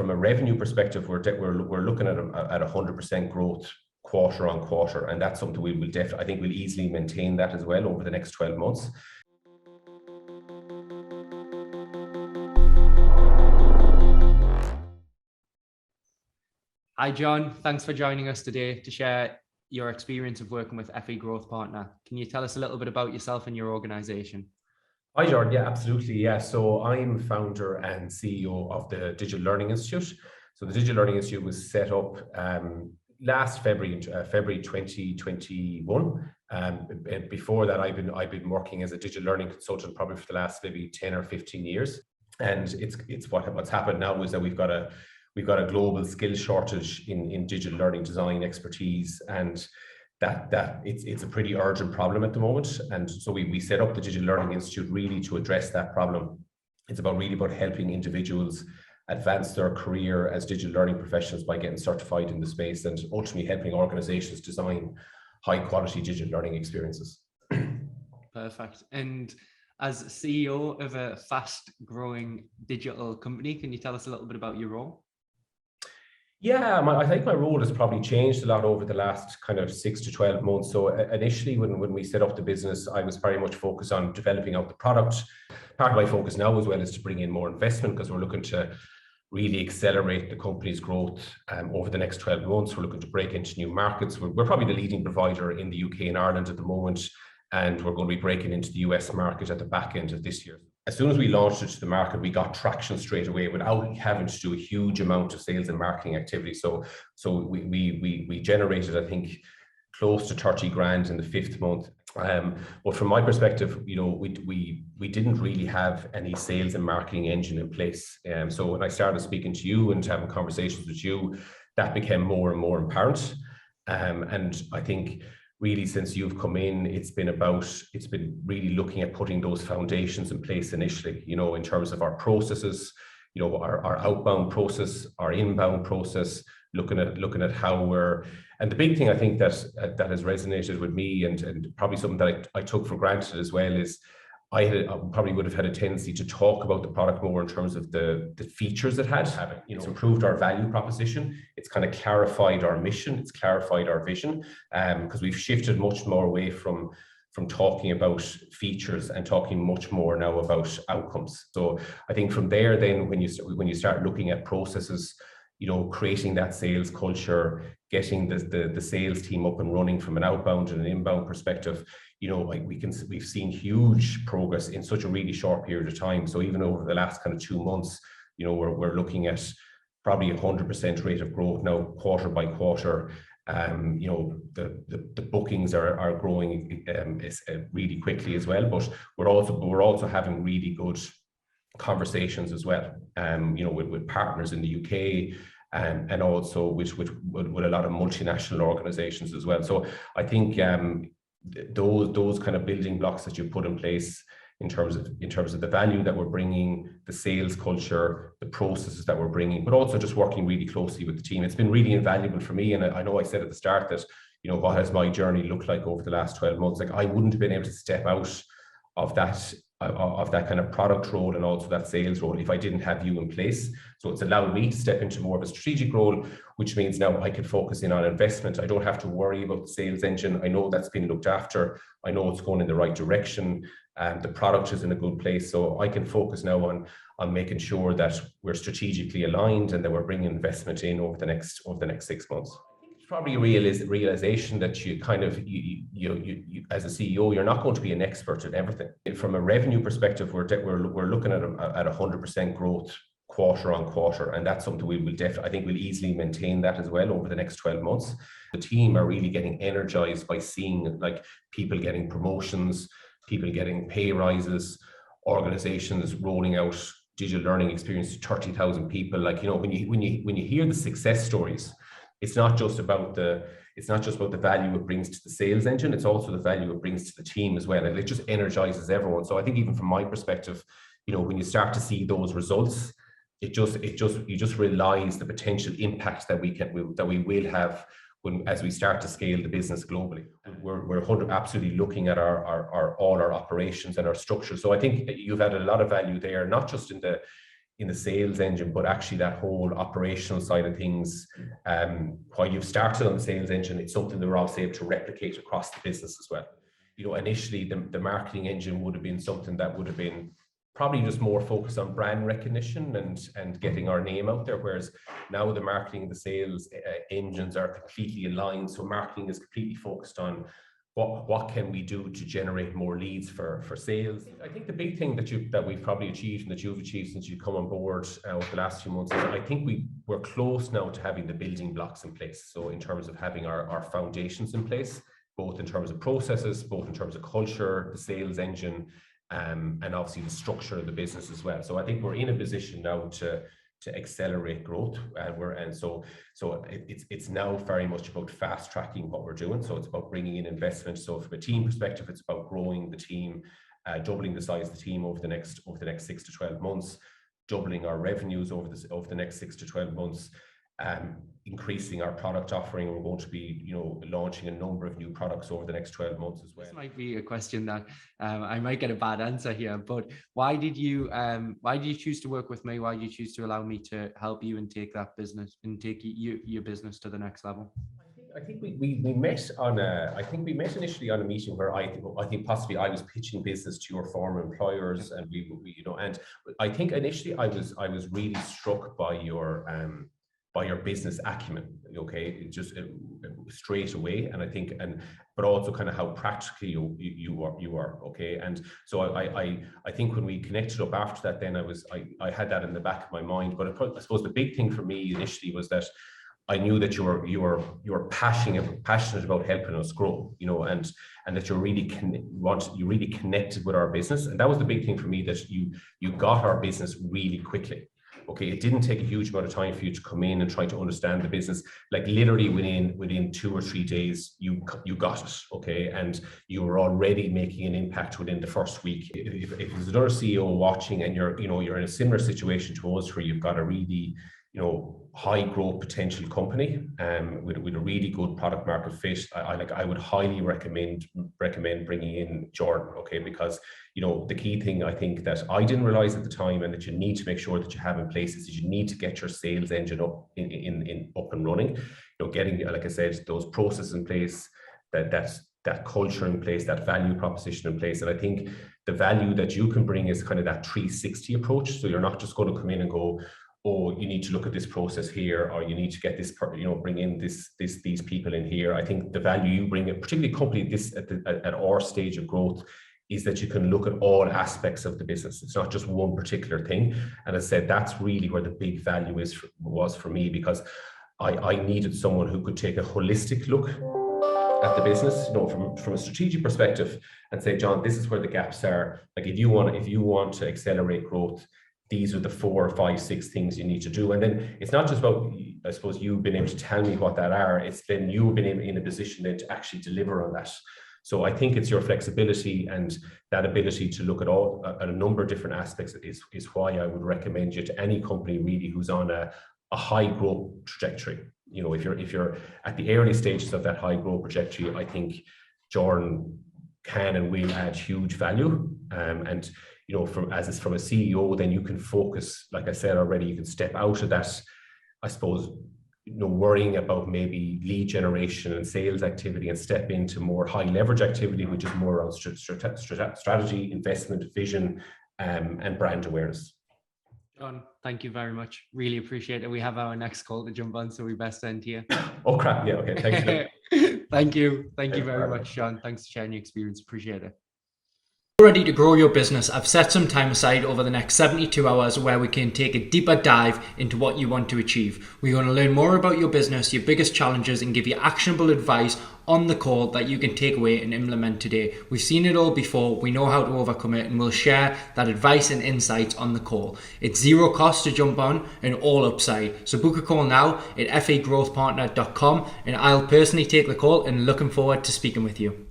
from a revenue perspective, we're looking at 100% growth quarter on quarter, and that's something we will definitely, I think we'll easily maintain that as well over the next 12 months. Hi John, thanks for joining us today to share your experience of working with FE Growth Partner. Can you tell us a little bit about yourself and your organization? Hi Jordan, yeah, absolutely. Yeah, so I'm founder and CEO of the Digital Learning Institute. So the Digital Learning Institute was set up last February 2021. Before that, I've been working as a digital learning consultant probably for the last maybe 10 or 15 years. And it's what's happened now is that we've got a global skill shortage in digital learning design expertise, and that it's a pretty urgent problem at the moment. And so we set up the Digital Learning Institute really to address that problem. It's really about helping individuals advance their career as digital learning professionals by getting certified in the space, and ultimately helping organizations design high quality digital learning experiences. Perfect. And as CEO of a fast growing digital company, can you tell us a little bit about your role? Yeah, I think my role has probably changed a lot over the last kind of 6 to 12 months. So initially when we set up the business, I was very much focused on developing out the product. Part of my focus now as well is to bring in more investment, because we're looking to really accelerate the company's growth over the next 12 months. We're looking to break into new markets. We're probably the leading provider in the UK and Ireland at the moment, and we're going to be breaking into the US market at the back end of this year. As soon as we launched it to the market, we got traction straight away without having to do a huge amount of sales and marketing activity. So we generated, I think, close to 30 grand in the 5th month. But from my perspective, you know, we didn't really have any sales and marketing engine in place. So when I started speaking to you and having conversations with you, that became more and more apparent. And I think really since you've come in, it's been really looking at putting those foundations in place initially, you know, in terms of our processes, you know, our outbound process, our inbound process, looking at how we're, and the big thing I think that has resonated with me, and probably something that I took for granted as well, is I probably would have had a tendency to talk about the product more in terms of the features it had. You know, it's improved our value proposition. It's kind of clarified our mission. It's clarified our vision, because we've shifted much more away from talking about features and talking much more now about outcomes. So I think from there, then when you start looking at processes, you know, creating that sales culture, getting the sales team up and running from an outbound and an inbound perspective, you know, like we've seen huge progress in such a really short period of time. So even over the last kind of 2 months, you know, we're looking at probably 100% rate of growth now, quarter by quarter. You know, the bookings are growing really quickly as well, but we're also having really good conversations as well, you know, with partners in the UK, and also with a lot of multinational organizations as well. So I think those kind of building blocks that you put in place in terms of the value that we're bringing, the sales culture, the processes that we're bringing, but also just working really closely with the team, it's been really invaluable for me. And I know I said at the start that, you know, what has my journey looked like over the last 12 months? Like, I wouldn't have been able to step out of that kind of product role and also that sales role if I didn't have you in place. So it's allowed me to step into more of a strategic role, which means now I can focus in on investment. I don't have to worry about the sales engine. I know that's been looked after. I know it's going in the right direction, and the product is in a good place. So I can focus now on making sure that we're strategically aligned and that we're bringing investment in over the next 6 months. Probably realization that you kind of, you as a CEO, you're not going to be an expert at everything. From a revenue perspective, we're looking at 100% growth quarter on quarter, and that's something we will definitely, I think we'll easily maintain that as well over the next 12 months. The team are really getting energized by seeing like people getting promotions, people getting pay rises, organizations rolling out digital learning experience to 30,000 people. Like, you know, when you hear the success stories, it's not just about the value it brings to the sales engine, it's also the value it brings to the team as well. And it just energizes everyone. So I think even from my perspective, you know, when you start to see those results, you just realize the potential impact that we will have as we start to scale the business globally. And we're absolutely looking at all our operations and our structure. So I think you've added a lot of value there, not just in in the sales engine, but actually that whole operational side of things, while you've started on the sales engine, it's something that we're obviously able to replicate across the business as well. You know, initially the marketing engine would have been something that would have been probably just more focused on brand recognition and getting our name out there, whereas now the marketing and the sales engines are completely aligned. So marketing is completely focused on what can we do to generate more leads for sales. I think the big thing that we've probably achieved and that you've achieved since you've come on board over the last few months is I think we're close now to having the building blocks in place. So in terms of having our foundations in place, both in terms of processes, both in terms of culture, the sales engine, and obviously the structure of the business as well. So I think we're in a position now to accelerate growth, so it's now very much about fast tracking what we're doing. So it's about bringing in investment. So from a team perspective, it's about growing the team, doubling the size of the team over the next 6 to 12 months, doubling our revenues over the next 6 to 12 months. Increasing our product offering. We're going to be, launching a number of new products over the next 12 months as well. This might be a question that I might get a bad answer here, but why did you choose to work with me? Why did you choose to allow me to help you and take that business and take your business to the next level? I think we met we met initially on a meeting where I think possibly I was pitching business to your former employers, and and I think initially I was really struck by your business acumen, okay, just straight away, and I think but also kind of how practically you are, okay, and so I think when we connected up after that, then I had that in the back of my mind. But I suppose the big thing for me initially was that I knew that you were passionate about helping us grow, and that you really connected with our business, and that was the big thing for me, that you got our business really quickly. Okay, it didn't take a huge amount of time for you to come in and try to understand the business. Like literally within 2 or 3 days, you got it, okay, and you were already making an impact within the first week. If there's another CEO watching and you're in a similar situation to us, where you've got a really high growth potential company with a really good product market fit, I would highly recommend bringing in Jordan, okay, because the key thing I think that I didn't realize at the time, and that you need to make sure that you have in place, is that you need to get your sales engine up and running, getting, like I said, those processes in place, that culture in place, that value proposition in place. And I think the value that you can bring is kind of that 360 approach. So you're not just going to come in and go, oh, you need to look at this process here, or you need to get this, bring in these people in here. I think the value you bring, particularly a company at our stage of growth, is that you can look at all aspects of the business. It's not just one particular thing. And as I said, that's really where the big value was for me, because I needed someone who could take a holistic look at the business, from a strategic perspective, and say, John, this is where the gaps are. Like if you want to accelerate growth, these are the 4, 5, 6 things you need to do. And then it's not just about, I suppose, you've been able to tell me what that are. It's then you've been in a position then to actually deliver on that. So I think it's your flexibility and that ability to look at a number of different aspects is why I would recommend you to any company really who's on a high growth trajectory. If you're at the early stages of that high growth trajectory, I think Jordan can and will add huge value. And from a CEO, then you can focus, like I said already, you can step out of that, I suppose, worrying about maybe lead generation and sales activity, and step into more high leverage activity, which is more around strategy, investment, vision, and brand awareness. John, thank you very much. Really appreciate it. We have our next call to jump on, so we best end here. Oh crap! Yeah, okay. Thanks. Thank you very much, John. Thanks for sharing your experience. Appreciate it. Ready to grow your business, I've set some time aside over the next 72 hours where we can take a deeper dive into what you want to achieve. We're going to learn more about your business, your biggest challenges, and give you actionable advice on the call that you can take away and implement today. We've seen it all before, we know how to overcome it, and we'll share that advice and insights on the call. It's zero cost to jump on and all upside. So book a call now at fagrowthpartner.com, and I'll personally take the call, and looking forward to speaking with you.